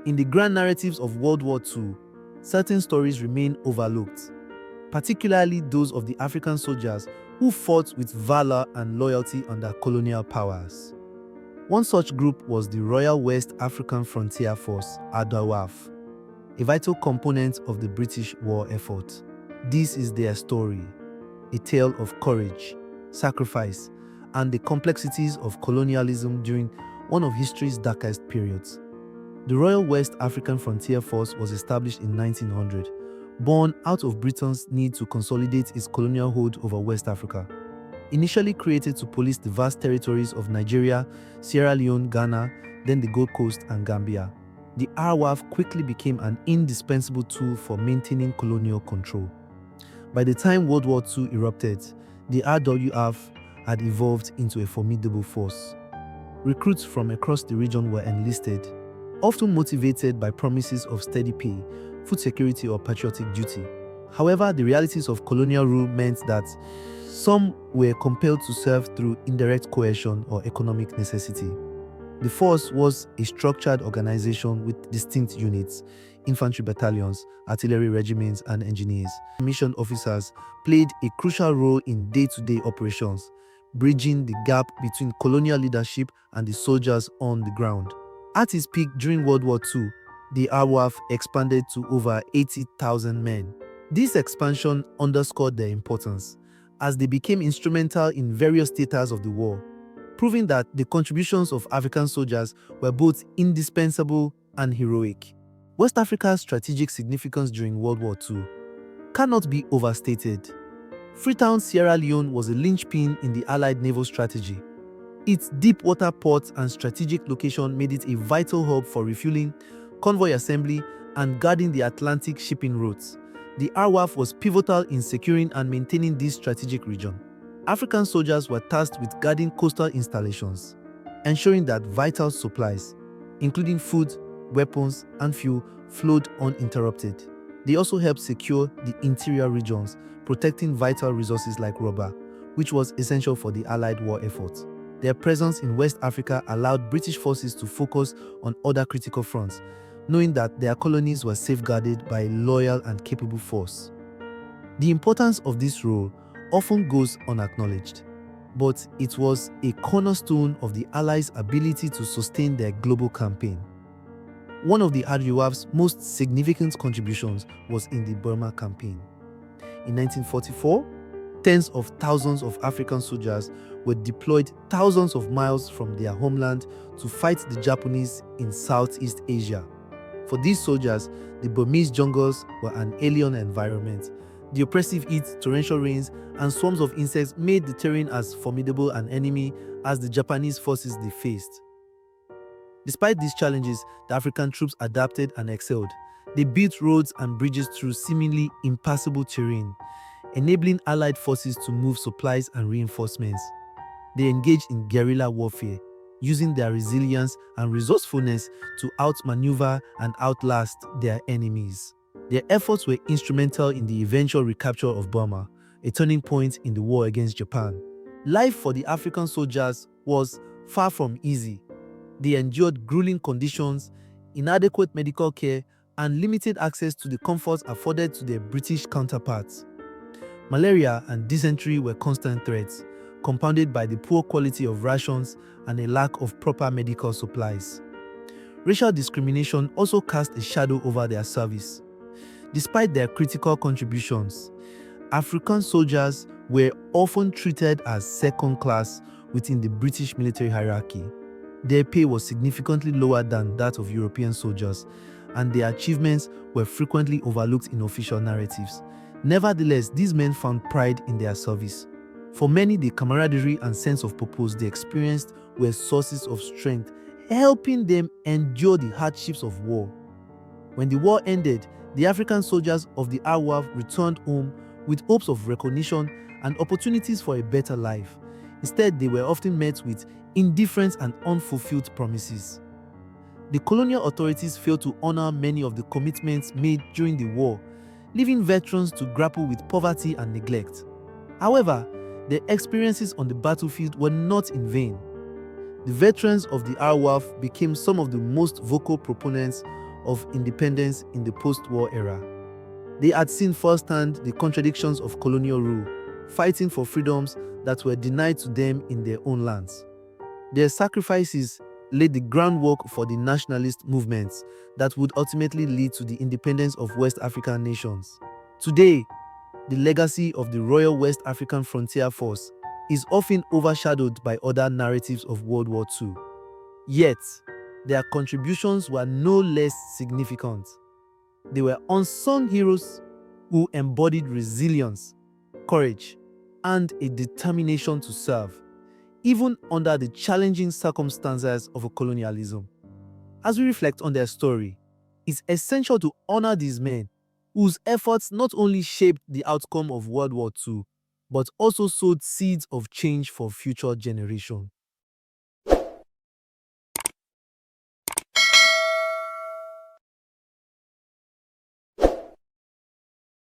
In the grand narratives of World War II, certain stories remain overlooked, particularly those of the African soldiers who fought with valor and loyalty under colonial powers. One such group was the Royal West African Frontier Force, RWAF, a vital component of the British war effort. This is their story, a tale of courage, sacrifice, and the complexities of colonialism during one of history's darkest periods. The Royal West African Frontier Force was established in 1900, born out of Britain's need to consolidate its colonial hold over West Africa. Initially created to police the vast territories of Nigeria, Sierra Leone, Ghana, then the Gold Coast and Gambia, the RWAF quickly became an indispensable tool for maintaining colonial control. By the time World War II erupted, the RWF had evolved into a formidable force. Recruits from across the region were enlisted, often motivated by promises of steady pay, food security, or patriotic duty. However, the realities of colonial rule meant that some were compelled to serve through indirect coercion or economic necessity. The force was a structured organization with distinct units, infantry battalions, artillery regiments, and engineers. Mission officers played a crucial role in day-to-day operations, bridging the gap between colonial leadership and the soldiers on the ground. At its peak during World War II, the RWAF expanded to over 80,000 men. This expansion underscored their importance, as they became instrumental in various theaters of the war, proving that the contributions of African soldiers were both indispensable and heroic. West Africa's strategic significance during World War II cannot be overstated. Freetown, Sierra Leone was a linchpin in the Allied naval strategy. Its deep water ports and strategic location made it a vital hub for refueling, convoy assembly, and guarding the Atlantic shipping routes. The RWAF was pivotal in securing and maintaining this strategic region. African soldiers were tasked with guarding coastal installations, ensuring that vital supplies, including food, weapons, and fuel, flowed uninterrupted. They also helped secure the interior regions, protecting vital resources like rubber, which was essential for the Allied war effort. Their presence in West Africa allowed British forces to focus on other critical fronts, knowing that their colonies were safeguarded by a loyal and capable force. The importance of this role often goes unacknowledged, but it was a cornerstone of the Allies' ability to sustain their global campaign. One of the RWAF's most significant contributions was in the Burma campaign. In 1944, tens of thousands of African soldiers were deployed thousands of miles from their homeland to fight the Japanese in Southeast Asia. For these soldiers, the Burmese jungles were an alien environment. The oppressive heat, torrential rains, and swarms of insects made the terrain as formidable an enemy as the Japanese forces they faced. Despite these challenges, the African troops adapted and excelled. They built roads and bridges through seemingly impassable terrain, enabling Allied forces to move supplies and reinforcements. They engaged in guerrilla warfare, using their resilience and resourcefulness to outmaneuver and outlast their enemies. Their efforts were instrumental in the eventual recapture of Burma, a turning point in the war against Japan. Life for the African soldiers was far from easy. They endured grueling conditions, inadequate medical care, and limited access to the comforts afforded to their British counterparts. Malaria and dysentery were constant threats, compounded by the poor quality of rations and a lack of proper medical supplies. Racial discrimination also cast a shadow over their service. Despite their critical contributions, African soldiers were often treated as second class within the British military hierarchy. Their pay was significantly lower than that of European soldiers, and their achievements were frequently overlooked in official narratives. Nevertheless, these men found pride in their service. For many, the camaraderie and sense of purpose they experienced were sources of strength, helping them endure the hardships of war. When the war ended, the African soldiers of the RWAF returned home with hopes of recognition and opportunities for a better life. Instead, they were often met with indifference and unfulfilled promises. The colonial authorities failed to honor many of the commitments made during the war, leaving veterans to grapple with poverty and neglect. However, their experiences on the battlefield were not in vain. The veterans of the RWAF became some of the most vocal proponents of independence in the post-war era. They had seen firsthand the contradictions of colonial rule, fighting for freedoms that were denied to them in their own lands. Their sacrifices laid the groundwork for the nationalist movements that would ultimately lead to the independence of West African nations. Today, the legacy of the Royal West African Frontier Force is often overshadowed by other narratives of World War II. Yet, their contributions were no less significant. They were unsung heroes who embodied resilience, courage, and a determination to serve, even under the challenging circumstances of colonialism. As we reflect on their story, it's essential to honor these men whose efforts not only shaped the outcome of World War II, but also sowed seeds of change for future generations.